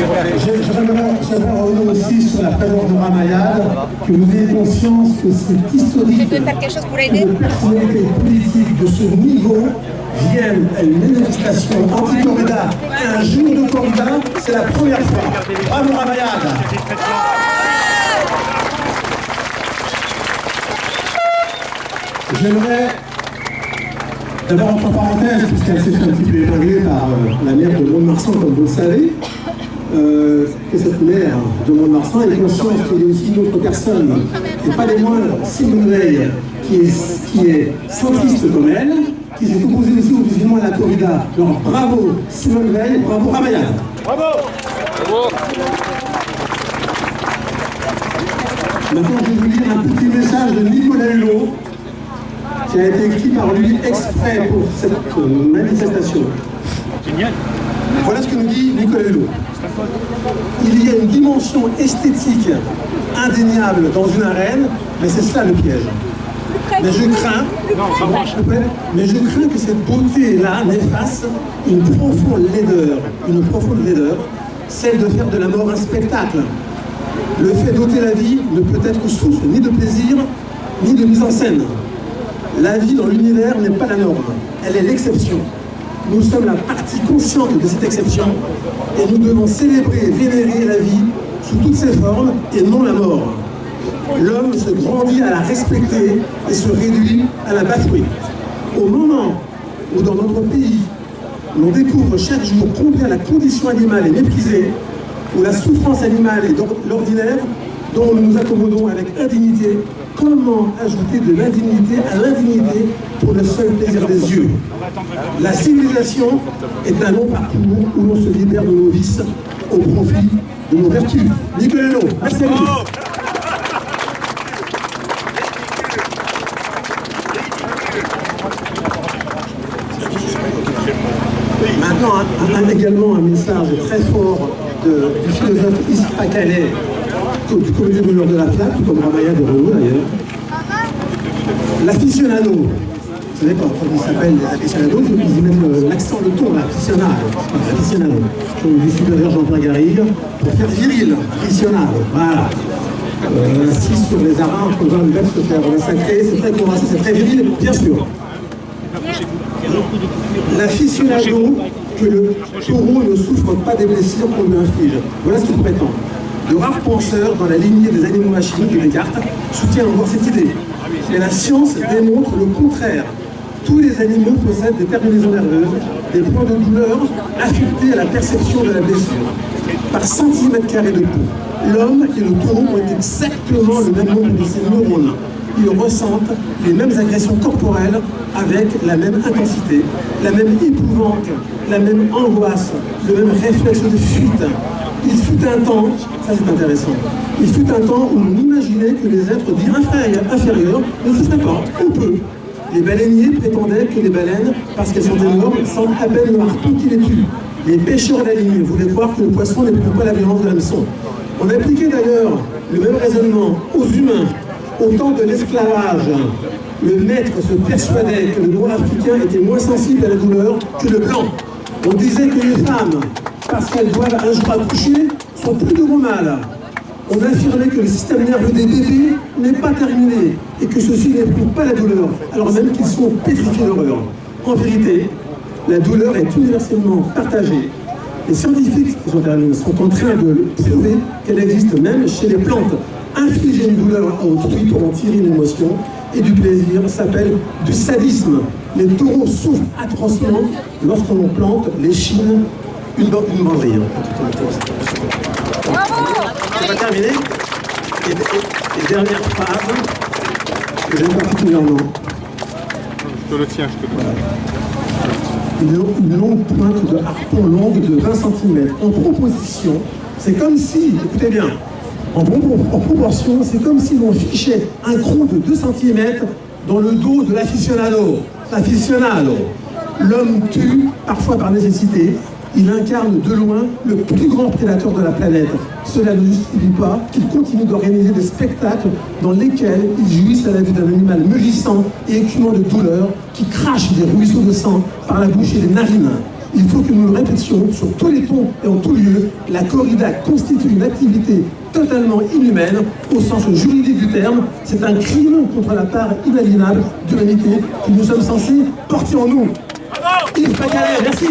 J'aimerais revenir aussi sur la présence de Ramayad, que vous ayez conscience que c'est historique que de personnalités politiques de ce niveau viennent à une manifestation anti-corrida un jour de corrida, c'est la première fois. Bravo Ramayad. J'aimerais, d'abord entre parenthèses, puisqu'elle s'est fait un petit peu épingler par la maire de Mont-de-Marsan, comme vous le savez, que cette maire de Mont-de-Marsan ait conscience qu'il y a aussi une autre personne, et pas les moindres, Simone Veil, qui est centriste comme elle, qui s'est opposée aussi au musulman à la corrida. Donc bravo Simone Veil, bravo Ramayad. Bravo. Bravo. Maintenant, je vais vous lire un petit message de Nicolas Hulot, qui a été écrit par lui exprès pour cette manifestation. Génial. Voilà ce que nous dit Nicolas Hulot. Il y a une dimension esthétique indéniable dans une arène, mais c'est ça le piège. Mais je crains que cette beauté-là n'efface une profonde laideur, celle de faire de la mort un spectacle. Le fait d'ôter la vie ne peut être source ni de plaisir, ni de mise en scène. La vie dans l'univers n'est pas la norme, elle est l'exception. Nous sommes la partie consciente de cette exception et nous devons célébrer et vénérer la vie sous toutes ses formes et non la mort. L'homme se grandit à la respecter et se réduit à la bafouer. Au moment où dans notre pays, l'on découvre chaque jour combien la condition animale est méprisée, où la souffrance animale est l'ordinaire, dont nous nous accommodons avec indignité, comment ajouter de l'indignité à l'indignité pour le seul plaisir des yeux? La civilisation est un long parcours où l'on se libère de nos vices au profit de nos vertus. Nicolas Hulot, merci à vous. Maintenant, également un message très fort du philosophe Issa Calais, du comité de l'heure de la flamme, tout comme Ramayad de Renault d'ailleurs. L'aficionado, vous savez quand il s'appelle les aficionados, ils y mettent l'accent, le ton, l'aficionado. Comme dit supérieur Jean-Pierre Garrigue, pour faire viril, aficionado, voilà. Assis sur les arins, on va le mettre se faire massacrer, c'est très courageux, c'est très viril, bien sûr. L'aficionado, que le taureau ne souffre pas des blessures qu'on lui inflige. Voilà ce qu'il prétend. De rares penseurs dans la lignée des animaux machines de Descartes soutiennent encore cette idée. Mais la science démontre le contraire. Tous les animaux possèdent des terminaisons nerveuses, des points de douleur affectés à la perception de la blessure. Par centimètre carré de peau, l'homme et le taureau ont exactement le même nombre de ces neurones. Ils ressentent les mêmes agressions corporelles avec la même intensité, la même épouvante, la même angoisse, le même réflexe de fuite. Il fut un temps, ça c'est intéressant, il fut un temps où on imaginait que les êtres dits inférieurs ne souffraient pas, ou peu. Les baleiniers prétendaient que les baleines, parce qu'elles sont énormes, sentent à peine le harpon qui les tue. Les pêcheurs de la ligne voulaient croire que le poisson n'éprouve pas la violence de l'hameçon. On appliquait d'ailleurs le même raisonnement aux humains. Au temps de l'esclavage, le maître se persuadait que le noir africain était moins sensible à la douleur que le blanc. On disait que les femmes, parce qu'elles doivent un jour accoucher, sont plus de gros mal. On affirmait que le système nerveux des bébés n'est pas terminé et que ceux-ci n'éprouvent pas la douleur, alors même qu'ils sont pétrifiés d'horreur. En vérité, la douleur est universellement partagée. Les scientifiques sont en train de prouver qu'elle existe même chez les plantes. Infliger une douleur à autrui pour en tirer une émotion et du plaisir s'appelle du sadisme. Les taureaux souffrent atrocement lorsqu'on plante les chines une banderille. On va terminer. Et dernière phrase que j'aime particulièrement. Je te le tiens, je te le tiens. Une longue pointe de harpon longue de 20 cm. En proposition, c'est comme si, écoutez bien, en proportion, c'est comme si l'on fichait un croc de 2 cm dans le dos de l'aficionado. L'aficionado. L'homme tue, parfois par nécessité. Il incarne de loin le plus grand prédateur de la planète. Cela ne justifie pas qu'il continue d'organiser des spectacles dans lesquels il jouisse à la vue d'un animal meurissant et écumant de douleur qui crache des ruisseaux de sang par la bouche et les narines. Il faut que nous le répétions sur tous les tons et en tous lieux. La corrida constitue une activité totalement inhumaine au sens juridique du terme. C'est un crime contre la part inaliénable d'humanité que nous sommes censés porter en nous. Yves Pacalet, merci.